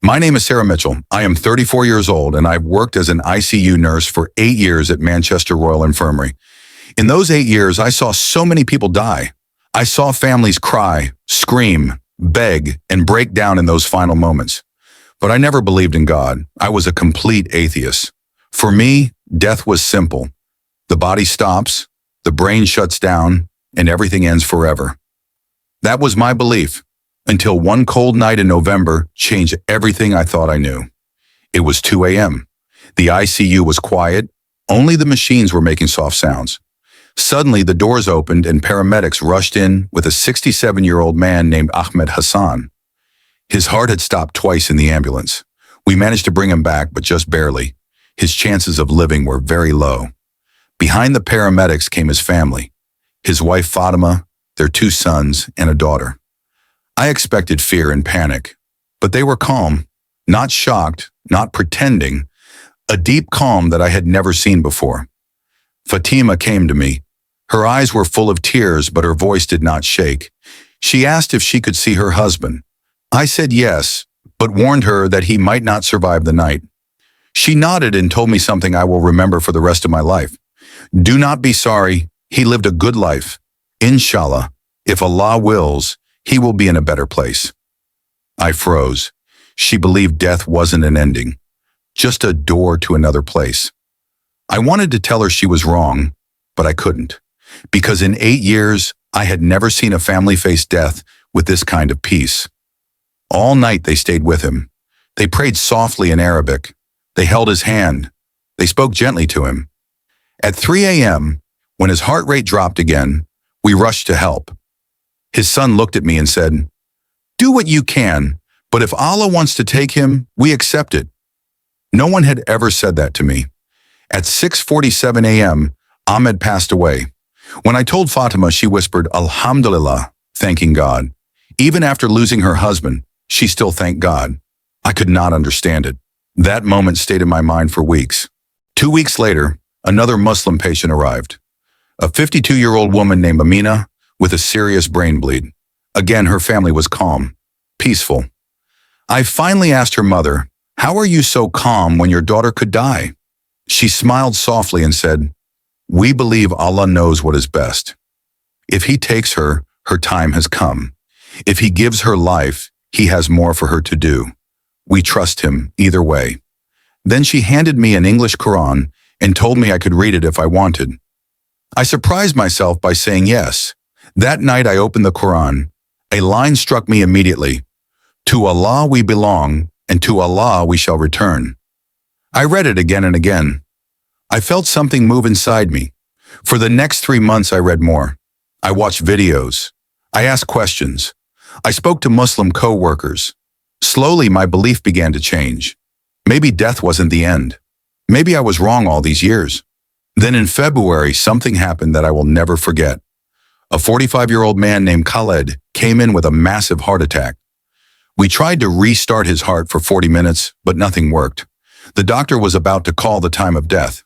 My name is Sarah Mitchell. I am 34 years old and I've worked as an ICU nurse for 8 years at Manchester Royal Infirmary. In those 8 years, I saw so many people die. I saw families cry, scream, beg, and break down in those final moments. But I never believed in God. I was a complete atheist. For me, death was simple. The body stops, the brain shuts down, and everything ends forever. That was my belief, until one cold night in November changed everything I thought I knew. It was 2 a.m. The ICU was quiet. Only the machines were making soft sounds. Suddenly, the doors opened and paramedics rushed in with a 67-year-old man named Ahmed Hassan. His heart had stopped twice in the ambulance. We managed to bring him back, but just barely. His chances of living were very low. Behind the paramedics came his family, his wife Fatima, their 2 sons, and a daughter. I expected fear and panic, but they were calm, not shocked, not pretending, a deep calm that I had never seen before. Fatima came to me. Her eyes were full of tears, but her voice did not shake. She asked if she could see her husband. I said yes, but warned her that he might not survive the night. She nodded and told me something I will remember for the rest of my life. Do not be sorry. He lived a good life. Inshallah, if Allah wills, he will be in a better place. I froze. She believed death wasn't an ending, just a door to another place. I wanted to tell her she was wrong, but I couldn't, because in 8 years, I had never seen a family face death with this kind of peace. All night they stayed with him. They prayed softly in Arabic. They held his hand. They spoke gently to him. At 3 a.m., when his heart rate dropped again, we rushed to help. His son looked at me and said, "Do what you can, but if Allah wants to take him, we accept it." No one had ever said that to me. At 6:47 a.m., Ahmed passed away. When I told Fatima, she whispered, "Alhamdulillah," thanking God. Even after losing her husband, she still thanked God. I could not understand it. That moment stayed in my mind for weeks. 2 weeks later, another Muslim patient arrived. A 52-year-old woman named Amina with a serious brain bleed. Again, her family was calm, peaceful. I finally asked her mother, "How are you so calm when your daughter could die?" She smiled softly and said, "We believe Allah knows what is best. If He takes her, her time has come. If He gives her life, He has more for her to do. We trust Him either way." Then she handed me an English Quran and told me I could read it if I wanted. I surprised myself by saying yes. That night I opened the Quran. A line struck me immediately. "To Allah we belong, and to Allah we shall return." I read it again and again. I felt something move inside me. For the next 3 months I read more. I watched videos. I asked questions. I spoke to Muslim co-workers. Slowly my belief began to change. Maybe death wasn't the end. Maybe I was wrong all these years. Then in February, something happened that I will never forget. A 45-year-old man named Khaled came in with a massive heart attack. We tried to restart his heart for 40 minutes, but nothing worked. The doctor was about to call the time of death.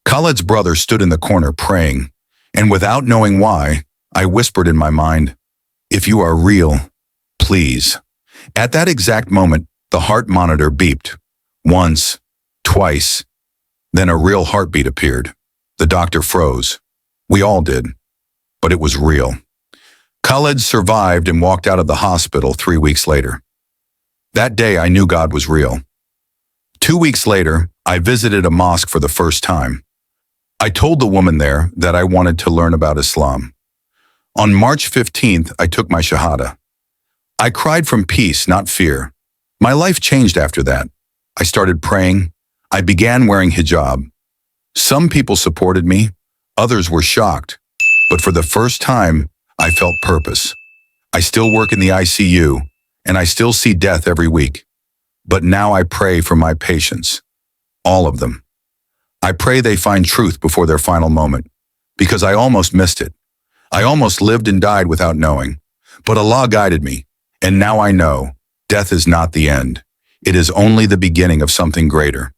Khaled's brother stood in the corner praying, and without knowing why, I whispered in my mind, "If you are real, please." At that exact moment, the heart monitor beeped. Once, twice, then a real heartbeat appeared. The doctor froze. We all did. But it was real. Khaled survived and walked out of the hospital 3 weeks later. That day, I knew God was real. 2 weeks later, I visited a mosque for the first time. I told the woman there that I wanted to learn about Islam. On March 15th, I took my Shahada. I cried from peace, not fear. My life changed after that. I started praying. I began wearing hijab. Some people supported me. Others were shocked. But for the first time, I felt purpose. I still work in the ICU, and I still see death every week. But now I pray for my patients. All of them. I pray they find truth before their final moment, because I almost missed it. I almost lived and died without knowing. But Allah guided me, and now I know death is not the end. It is only the beginning of something greater.